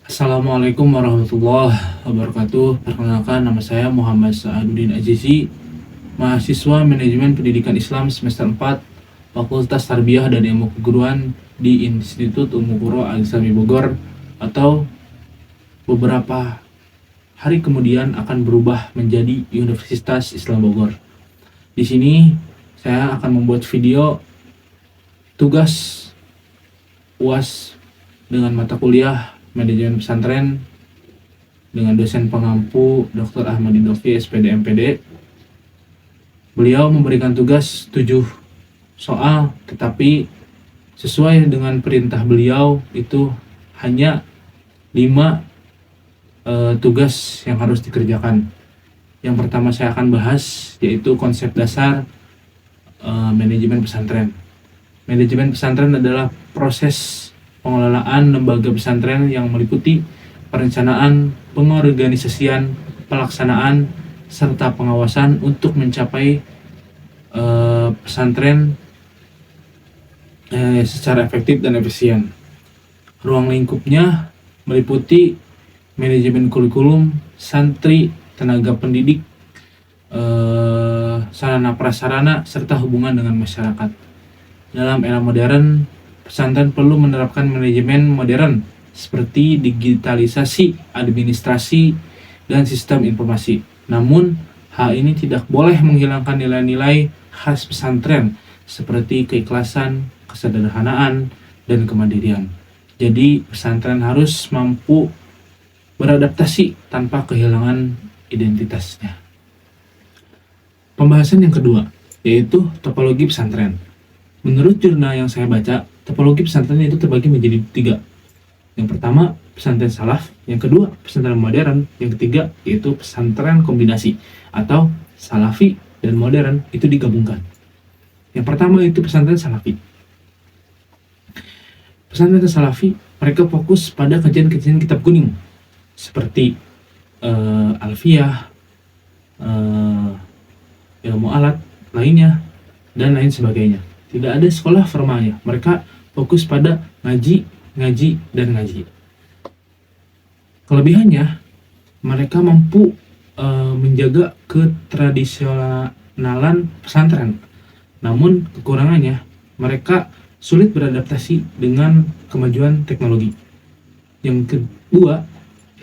Assalamualaikum warahmatullahi wabarakatuh. Perkenalkan, nama saya Muhammad Sa'aduddin Azizi, mahasiswa Manajemen Pendidikan Islam semester 4, Fakultas Tarbiyah dan Ilmu Keguruan di Institut Ummu Qura Al-Islami Bogor, atau beberapa hari kemudian akan berubah menjadi Universitas Islam Bogor. Di sini saya akan membuat video tugas UAS dengan mata kuliah Manajemen Pesantren dengan dosen pengampu Dr. Ahmad Idofi SPD MPD. Beliau memberikan tugas 7 soal, tetapi sesuai dengan perintah beliau itu hanya 5 tugas yang harus dikerjakan. Yang pertama saya akan bahas yaitu konsep dasar manajemen pesantren. Manajemen pesantren adalah proses pengelolaan lembaga pesantren yang meliputi perencanaan, pengorganisasian, pelaksanaan, serta pengawasan untuk mencapai pesantren secara efektif dan efisien. Ruang lingkupnya meliputi manajemen kurikulum, santri, tenaga pendidik, sarana prasarana, serta hubungan dengan masyarakat. Dalam era modern, pesantren perlu menerapkan manajemen modern seperti digitalisasi, administrasi, dan sistem informasi. Namun, hal ini tidak boleh menghilangkan nilai-nilai khas pesantren seperti keikhlasan, kesederhanaan, dan kemandirian. Jadi, pesantren harus mampu beradaptasi tanpa kehilangan identitasnya. Pembahasan yang kedua, yaitu topologi pesantren. Menurut jurnal yang saya baca, topologi pesantren itu terbagi menjadi 3. Yang pertama, pesantren salaf. Yang kedua, pesantren modern. Yang ketiga, yaitu pesantren kombinasi atau salafi dan modern itu digabungkan. Yang pertama itu pesantren salafi. Pesantren salafi, mereka fokus pada kajian-kajian kitab kuning seperti Alfiyah, ilmu alat lainnya, dan lain sebagainya. Tidak ada sekolah formalnya. Mereka fokus pada ngaji, dan ngaji. Kelebihannya, mereka mampu menjaga ketradisionalan pesantren. Namun kekurangannya, mereka sulit beradaptasi dengan kemajuan teknologi. Yang kedua,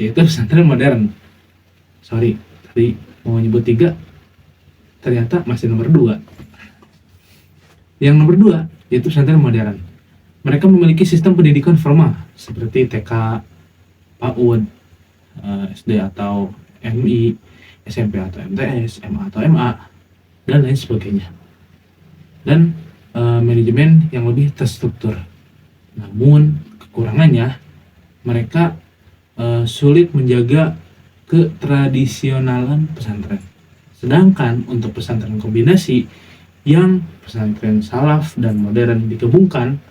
yaitu pesantren modern. Sorry, tadi mau nyebut 3, ternyata masih nomor 2. Yang nomor 2, yaitu pesantren modern. Mereka memiliki sistem pendidikan formal seperti TK, PAUD, SD atau MI, SMP atau MTS, MA atau MA, dan lain sebagainya. Dan manajemen yang lebih terstruktur. Namun kekurangannya, mereka sulit menjaga ketradisionalan pesantren. Sedangkan untuk pesantren kombinasi yang pesantren salaf dan modern digabungkan,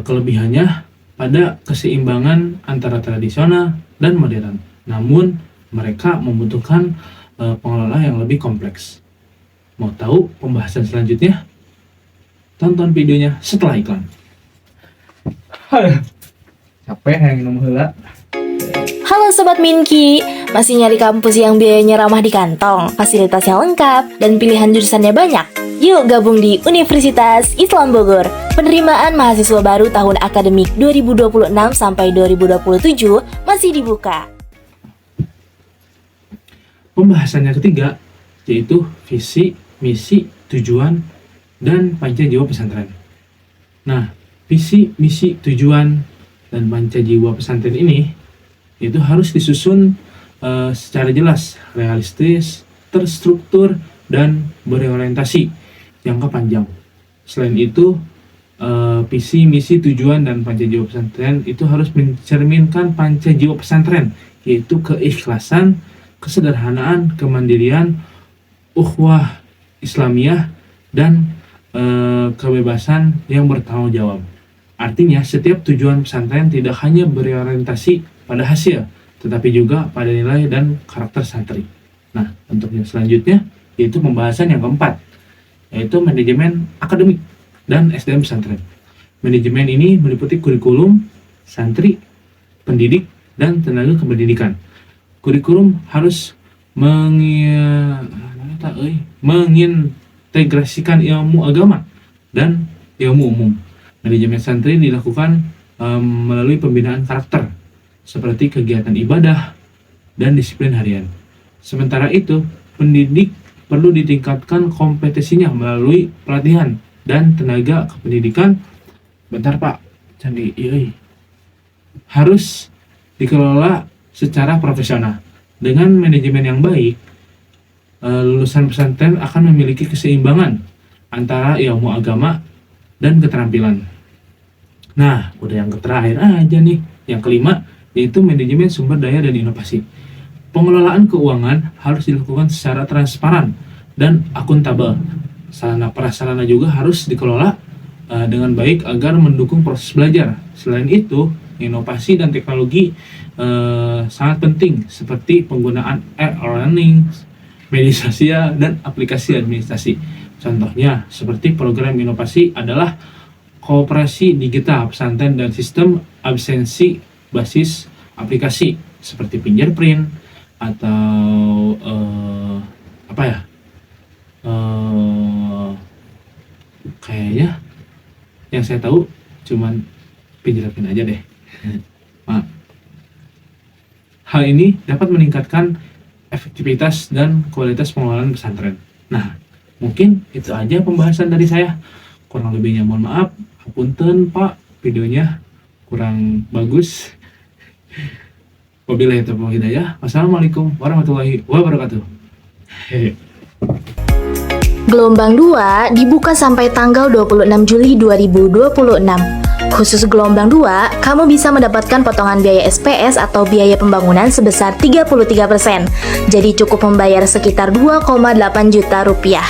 kelebihannya pada keseimbangan antara tradisional dan modern. Namun mereka membutuhkan pengelola yang lebih kompleks. Mau tahu pembahasan selanjutnya? Tonton videonya setelah iklan. Capek yang minum heula. Halo Sobat Minki, masih nyari kampus yang biayanya ramah di kantong, fasilitas yang lengkap, dan pilihan jurusannya banyak? Yuk gabung di Universitas Islam Bogor. Penerimaan mahasiswa baru tahun akademik 2026 sampai 2027 masih dibuka. Pembahasan yang ketiga, yaitu visi, misi, tujuan, dan panca jiwa pesantren. Nah, visi, misi, tujuan, dan panca jiwa pesantren ini itu harus disusun secara jelas, realistis, terstruktur, dan berorientasi jangka panjang. Selain itu, visi, misi, tujuan, dan panca jiwa pesantren itu harus mencerminkan panca jiwa pesantren, yaitu keikhlasan, kesederhanaan, kemandirian, ukhuwah Islamiyah, dan kebebasan yang bertanggung jawab. Artinya, setiap tujuan pesantren tidak hanya berorientasi pada hasil, tetapi juga pada nilai dan karakter santri. Nah, untuk yang selanjutnya, yaitu pembahasan yang keempat, yaitu manajemen akademik dan SDM pesantren. Manajemen ini meliputi kurikulum, santri, pendidik, dan tenaga kependidikan. Kurikulum harus mengintegrasikan ilmu agama dan ilmu umum. Manajemen santri dilakukan melalui pembinaan karakter, seperti kegiatan ibadah dan disiplin harian. Sementara itu, pendidik perlu ditingkatkan kompetensinya melalui pelatihan dan tenaga kependidikan. Bentar Pak, candi harus dikelola secara profesional. Dengan manajemen yang baik, lulusan pesantren akan memiliki keseimbangan antara ilmu agama dan keterampilan. Nah, udah yang terakhir aja nih, yang kelima, yaitu manajemen sumber daya dan inovasi. Pengelolaan keuangan harus dilakukan secara transparan dan akuntabel. Sarana prasarana juga harus dikelola dengan baik agar mendukung proses belajar. Selain itu, inovasi dan teknologi sangat penting, seperti penggunaan e-learning, media sosial, dan aplikasi administrasi. Contohnya, seperti program inovasi adalah kooperasi digital pesantren dan sistem absensi basis aplikasi seperti fingerprint atau kayaknya yang saya tahu cuman fingerprint aja deh. Maaf. Hal ini dapat meningkatkan efektivitas dan kualitas pengelolaan pesantren. Nah, mungkin itu aja pembahasan dari saya. Kurang lebihnya mohon maaf. Punten Pak, videonya kurang bagus. Wabillahi taufiq wal hidayah. Wassalamualaikum warahmatullahi wabarakatuh. Gelombang 2 dibuka sampai tanggal 26 Juli 2026. Khusus gelombang 2, kamu bisa mendapatkan potongan biaya SPS atau biaya pembangunan sebesar 33%. Jadi cukup membayar sekitar 2,8 juta rupiah.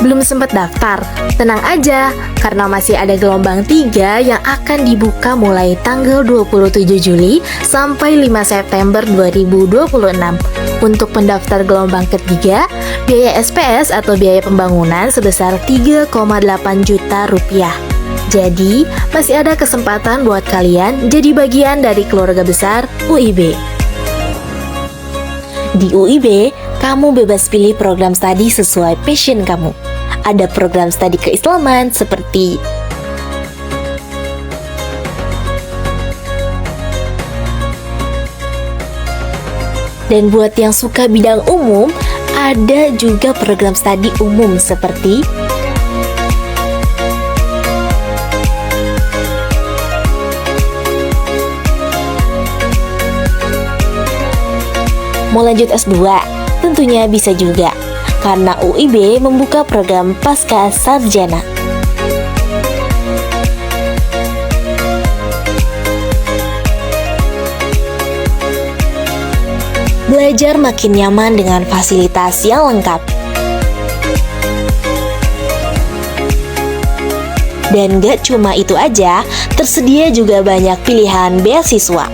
Belum sempat daftar? Tenang aja, karena masih ada gelombang 3 yang akan dibuka mulai tanggal 27 Juli sampai 5 September 2026. Untuk pendaftar gelombang ketiga, biaya SPS atau biaya pembangunan sebesar 3,8 juta rupiah. Jadi, masih ada kesempatan buat kalian jadi bagian dari keluarga besar UIB. Di UIB, kamu bebas pilih program studi sesuai passion kamu. Ada program studi keislaman seperti dan buat yang suka bidang umum, ada juga program studi umum seperti mau lanjut S2, tentunya bisa juga, karena UIB membuka program Pasca Sarjana. Belajar makin nyaman dengan fasilitas yang lengkap. Dan gak cuma itu aja, tersedia juga banyak pilihan beasiswa.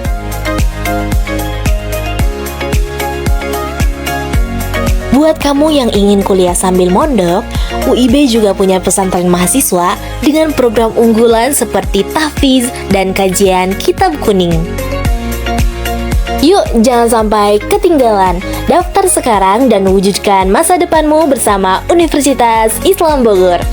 Buat kamu yang ingin kuliah sambil mondok, UIB juga punya pesantren mahasiswa dengan program unggulan seperti tahfiz dan kajian kitab kuning. Yuk, jangan sampai ketinggalan. Daftar sekarang dan wujudkan masa depanmu bersama Universitas Islam Bogor.